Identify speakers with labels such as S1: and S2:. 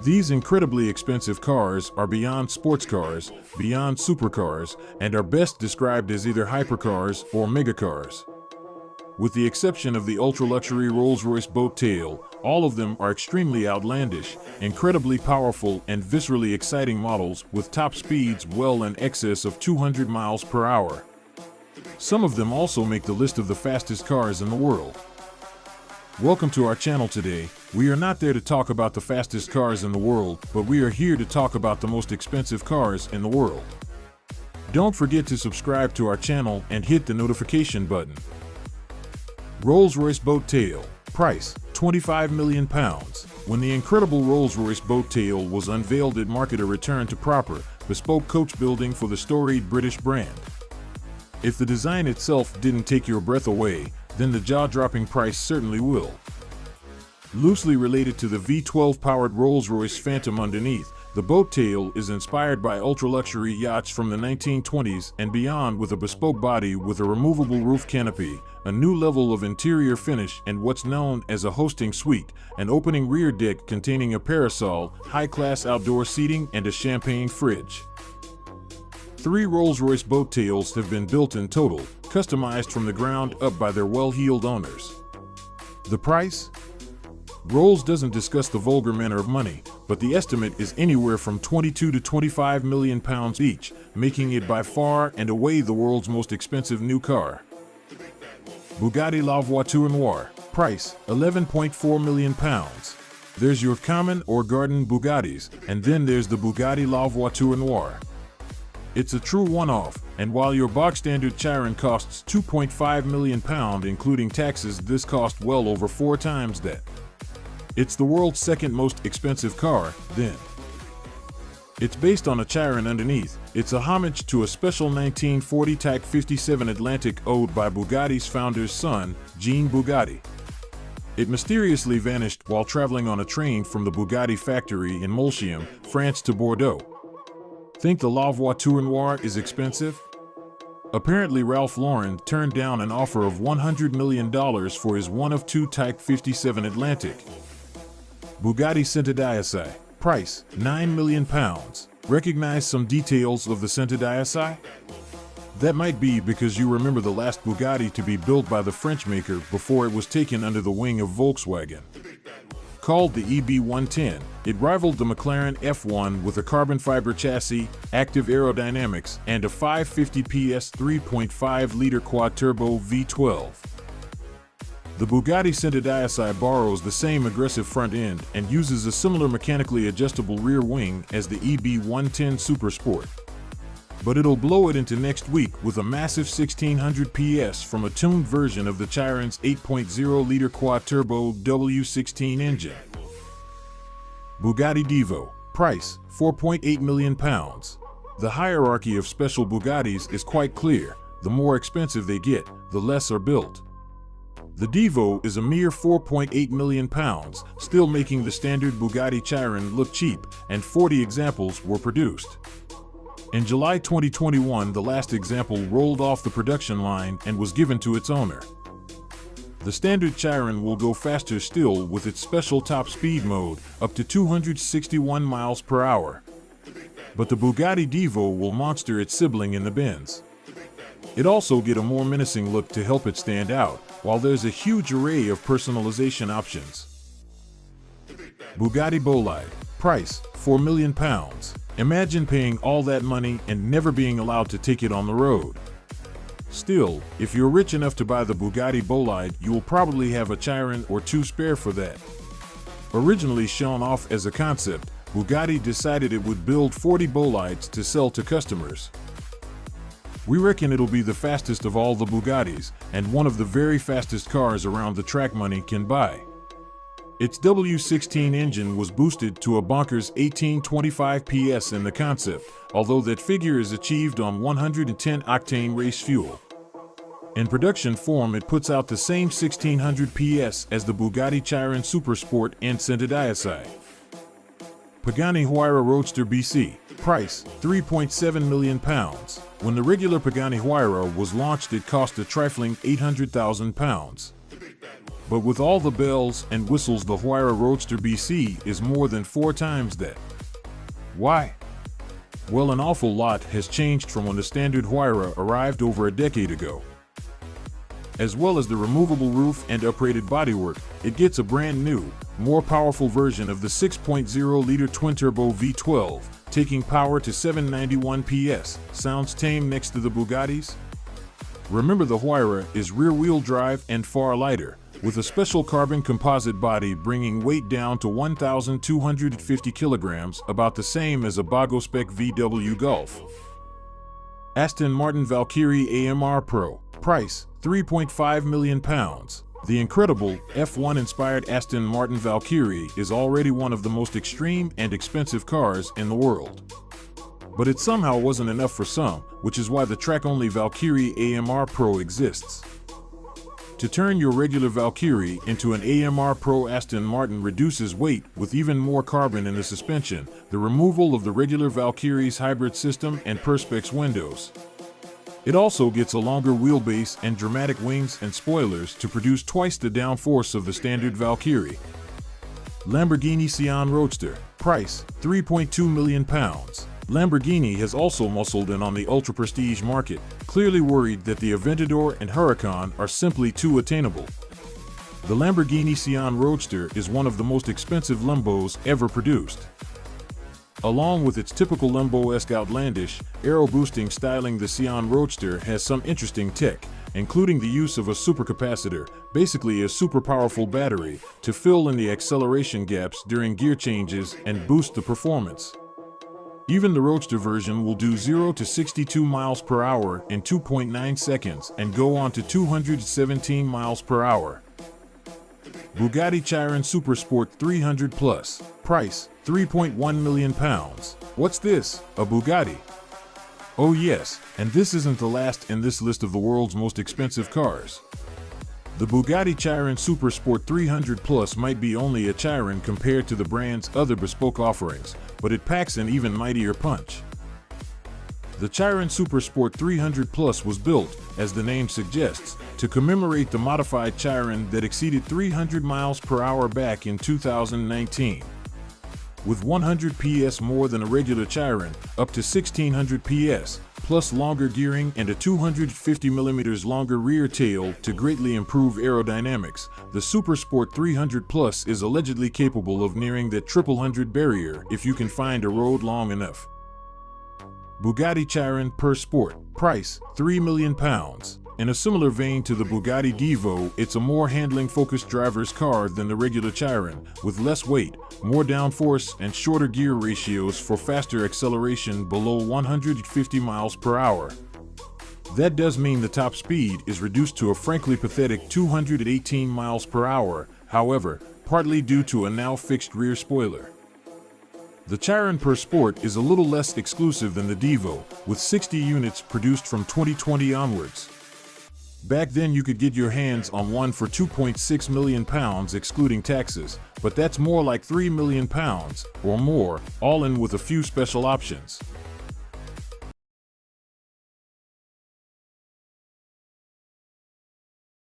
S1: These incredibly expensive cars are beyond sports cars, beyond supercars, and are best described as either hypercars or megacars. With the exception of the ultra-luxury Rolls-Royce boat tail, all of them are extremely outlandish, incredibly powerful, and viscerally exciting models with top speeds well in excess of 200 miles per hour. Some of them also make the list of the fastest cars in the world. Welcome to our channel today. We are not there to talk about the fastest cars in the world, but we are here to talk about the most expensive cars in the world. Don't forget to subscribe to our channel and hit the notification button. Rolls-Royce boat tail. Price, £25 million. When the incredible Rolls-Royce boat tail was unveiled, it marked a return to proper, bespoke coach building for the storied British brand. If the design itself didn't take your breath away, then the jaw-dropping price certainly will. Loosely related to the V12-powered Rolls-Royce Phantom underneath, the boat tail is inspired by ultra-luxury yachts from the 1920s and beyond, with a bespoke body with a removable roof canopy, a new level of interior finish, and what's known as a hosting suite, an opening rear deck containing a parasol, high-class outdoor seating, and a champagne fridge. 3 Rolls-Royce boat tails have been built in total, customized from the ground up by their well-heeled owners. The price? Rolls doesn't discuss the vulgar manner of money, but the estimate is anywhere from £22 to £25 million each, making it by far and away the world's most expensive new car. Bugatti La Voiture Noire. Price, £11.4 million. There's your common or garden Bugattis, and then there's the Bugatti La Voiture Noire. It's a true one-off, and while your bog-standard Chiron costs £2.5 million including taxes, this cost well over 4 times that. It's the world's second most expensive car, then. It's based on a Chiron underneath. It's a homage to a special 1940 Type 57 Atlantic owed by Bugatti's founder's son, Jean Bugatti. It mysteriously vanished while traveling on a train from the Bugatti factory in Molsheim, France to Bordeaux. Think the La Voiture Noire is expensive? Apparently Ralph Lauren turned down an offer of $100 million for his one-of-2 Type 57 Atlantic. Bugatti Centodieci. Price, £9 million. Recognize some details of the Centodieci? That might be because you remember the last Bugatti to be built by the French maker before it was taken under the wing of Volkswagen. Called the EB110, it rivaled the McLaren F1 with a carbon fiber chassis, active aerodynamics, and a 550 PS 3.5-liter quad-turbo V12. The Bugatti Centodieci borrows the same aggressive front end and uses a similar mechanically adjustable rear wing as the EB110 Super Sport. But it'll blow it into next week with a massive 1600 PS from a tuned version of the Chiron's 8.0-liter quad-turbo W16 engine. Bugatti Divo. Price, £4.8 million. The hierarchy of special Bugattis is quite clear. The more expensive they get, the less are built. The Divo is a mere £4.8 million, still making the standard Bugatti Chiron look cheap, and 40 examples were produced. In July 2021, the last example rolled off the production line and was given to its owner. The standard Chiron will go faster still with its special top speed mode, up to 261 miles per hour. But the Bugatti Divo will monster its sibling in the Benz. It also get a more menacing look to help it stand out, while there's a huge array of personalization options. Bugatti Bolide. Price, £4 million. Imagine paying all that money and never being allowed to take it on the road. Still, if you're rich enough to buy the Bugatti Bolide, you will probably have a Chiron or 2 spare for that. Originally shown off as a concept, Bugatti decided it would build 40 Bolides to sell to customers. We reckon it'll be the fastest of all the Bugattis, and one of the very fastest cars around the track money can buy. Its W16 engine was boosted to a bonkers 1825 PS in the concept, although that figure is achieved on 110 octane race fuel. In production form, it puts out the same 1600 PS as the Bugatti Chiron Supersport and Centodieci. Pagani Huayra Roadster BC. Price, £3.7 million. When the regular Pagani Huayra was launched, it cost a trifling £800,000. But with all the bells and whistles, the Huayra Roadster BC is more than 4 times that. Why? Well, an awful lot has changed from when the standard Huayra arrived over a decade ago. As well as the removable roof and uprated bodywork, it gets a brand new, more powerful version of the 6.0-liter twin-turbo V12, taking power to 791 PS. Sounds tame next to the Bugattis? Remember, the Huayra is rear-wheel drive and far lighter, with a special carbon composite body bringing weight down to 1,250 kilograms, about the same as a Bago-spec VW Golf. Aston Martin Valkyrie AMR Pro. Price, £3.5 million. The incredible, F1-inspired Aston Martin Valkyrie is already one of the most extreme and expensive cars in the world. But it somehow wasn't enough for some, which is why the track-only Valkyrie AMR Pro exists. To turn your regular Valkyrie into an AMR Pro, Aston Martin reduces weight with even more carbon in the suspension, the removal of the regular Valkyrie's hybrid system and perspex windows. It also gets a longer wheelbase and dramatic wings and spoilers to produce twice the downforce of the standard Valkyrie. Lamborghini Sián Roadster. Price, £3.2 million. Lamborghini has also muscled in on the ultra-prestige market, clearly worried that the Aventador and Huracan are simply too attainable. The Lamborghini Sián Roadster is one of the most expensive Lambos ever produced. Along with its typical Lambo-esque outlandish, aero-boosting styling, the Sián Roadster has some interesting tech, including the use of a supercapacitor, basically a super powerful battery, to fill in the acceleration gaps during gear changes and boost the performance. Even the Roadster version will do 0 to 62 miles per hour in 2.9 seconds and go on to 217 miles per hour. Bugatti Chiron Supersport 300 Plus. Price, £3.1 million. What's this? A Bugatti? Oh yes, and this isn't the last in this list of the world's most expensive cars. The Bugatti Chiron Supersport 300 Plus might be only a Chiron compared to the brand's other bespoke offerings, but it packs an even mightier punch. The Chiron Supersport 300 Plus was built, as the name suggests, to commemorate the modified Chiron that exceeded 300 miles per hour back in 2019. With 100 PS more than a regular Chiron, up to 1600 PS, plus longer gearing and a 250mm longer rear tail to greatly improve aerodynamics, the Supersport 300 Plus is allegedly capable of nearing that 100 barrier if you can find a road long enough. Bugatti Chiron Per Sport. Price, £3 million. In a similar vein to the Bugatti Divo, it's a more handling-focused driver's car than the regular Chiron, with less weight, more downforce, and shorter gear ratios for faster acceleration below 150 miles per hour. That does mean the top speed is reduced to a frankly pathetic 218 miles per hour, however, partly due to a now fixed rear spoiler. The Chiron Per Sport is a little less exclusive than the Divo, with 60 units produced from 2020 onwards. Back then you could get your hands on one for £2.6 million excluding taxes, but that's more like £3 million or more, all in with a few special options.